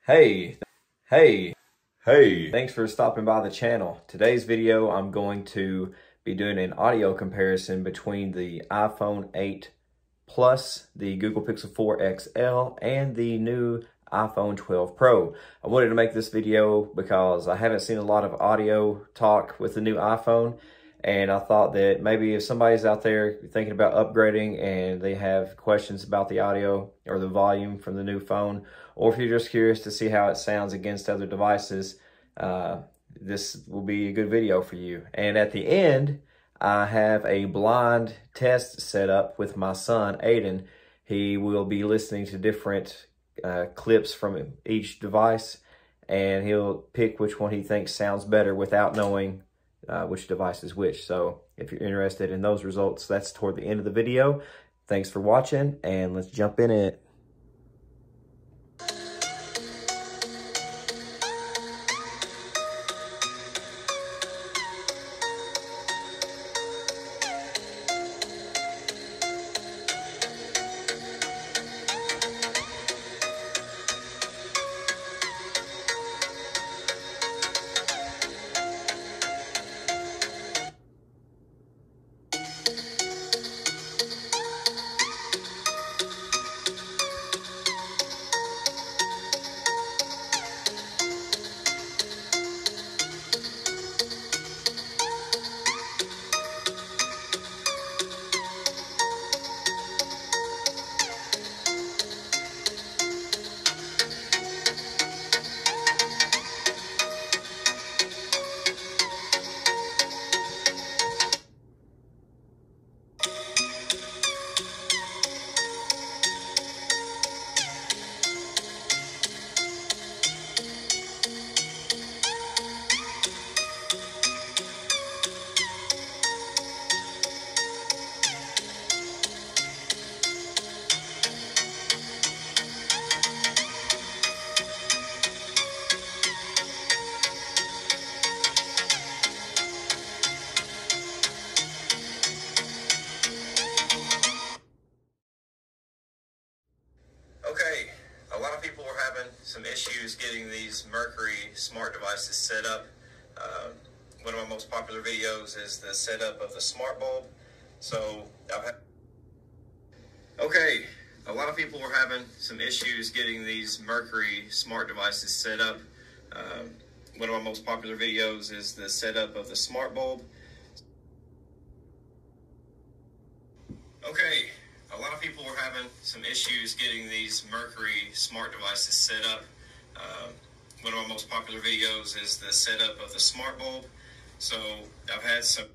Hey, hey, thanks for stopping by the channel. Today's video, I'm going to be doing an audio comparison between the iPhone 8 Plus, the Google Pixel 4 XL, and the new iPhone 12 Pro. I wanted to make this video because I haven't seen a lot of audio talk with the new iPhone, and I thought that maybe if somebody's out there thinking about upgrading and they have questions about the audio or the volume from the new phone, or if you're just curious to see how it sounds against other devices, this will be a good video for you. And at the end, I have a blind test set up with my son, Aiden. He will be listening to different clips from each device, and he'll pick which one he thinks sounds better without knowing which device is which. So if you're interested in those results, that's toward the end of the video. Thanks for watching, and let's jump in it. Okay, a lot of people were having some issues getting these Mercury smart devices set up. One of my most popular videos is the setup of the smart bulb. So okay, a lot of people were having some issues getting these Mercury smart devices set up. One of my most popular videos is the setup of the smart bulb. Okay, a lot of people were having some issues getting these Mercury smart devices set up. One of my most popular videos is the setup of the smart bulb. So I've had some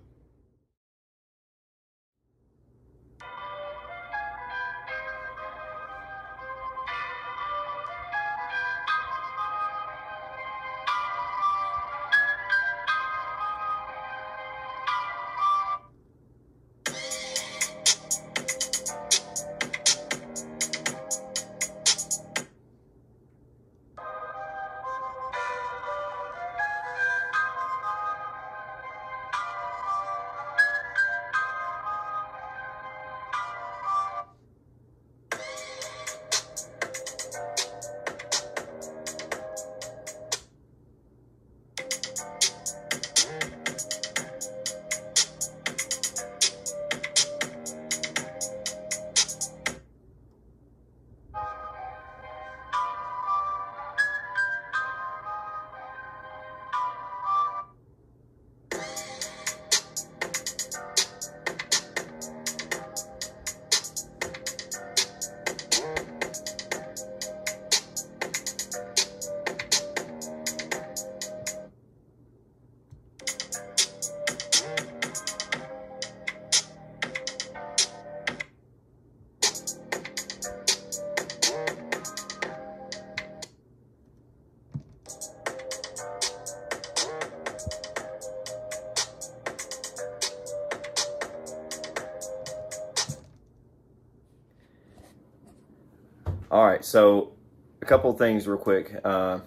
All right, so a couple of things real quick. I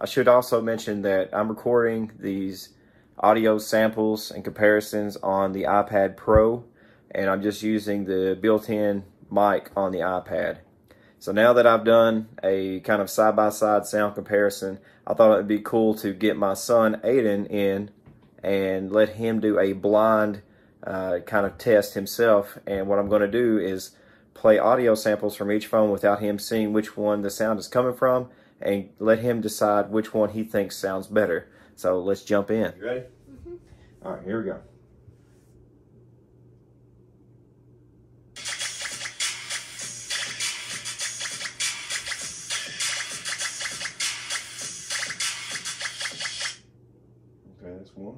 should also mention that I'm recording these audio samples and comparisons on the iPad Pro, and I'm just using the built-in mic on the iPad. So now that I've done a kind of side-by-side sound comparison, I thought it would be cool to get my son Aiden in and let him do a blind kind of test himself. And what I'm going to do is play audio samples from each phone without him seeing which one the sound is coming from, and let him decide which one he thinks sounds better. So let's jump in. You ready? Mm-hmm. All right, here we go. Okay, that's one.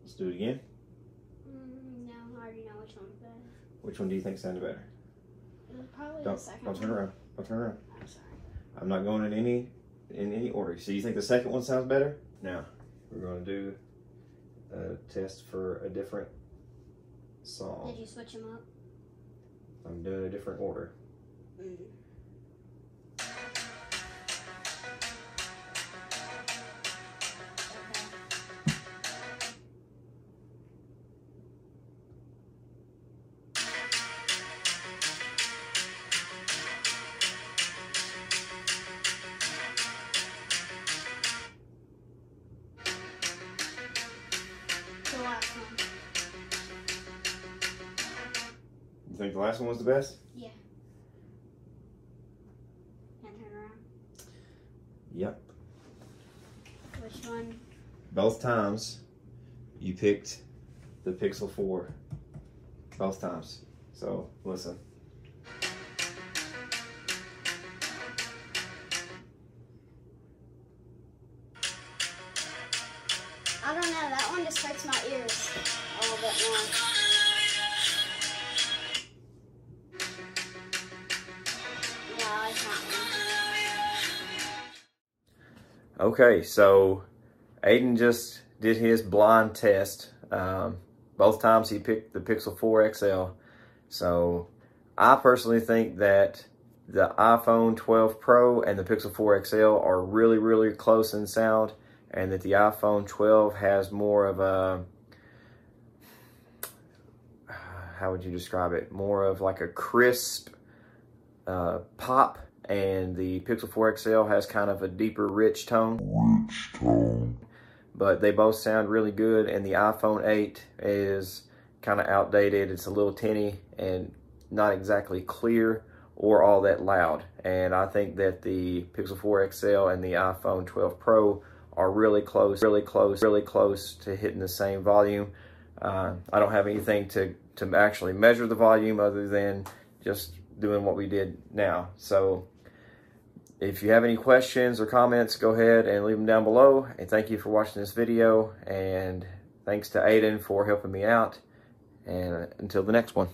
Let's do it again. No, I already know which one's better. Which one do you think sounded better? Probably the second one. Don't turn around. Don't turn around. I'm sorry. I'm not going in any order. So you think the second one sounds better? Now, we're going to do a test for a different song. Did you switch them up? I'm doing a different order. The last one. You think the last one was the best? Yeah. And turn around. Yep. Which one? Both times you picked the Pixel 4. Both times. So listen. I don't know, that one just hurts my ears a little bit more. Yeah, I like that one. Okay, so Aiden just did his blind test. Both times he picked the Pixel 4 XL. So I personally think that the iPhone 12 Pro and the Pixel 4 XL are really, really close in sound, and that the iPhone 12 has more of a, how would you describe it? More of like a crisp pop, and the Pixel 4 XL has kind of a deeper, rich tone. But they both sound really good, and the iPhone 8 is kind of outdated. It's a little tinny and not exactly clear or all that loud. And I think that the Pixel 4 XL and the iPhone 12 Pro are really close to hitting the same volume. I don't have anything to actually measure the volume other than just doing what we did now. So if you have any questions or comments, go ahead and leave them down below. And thank you for watching this video. And thanks to Aiden for helping me out. And until the next one.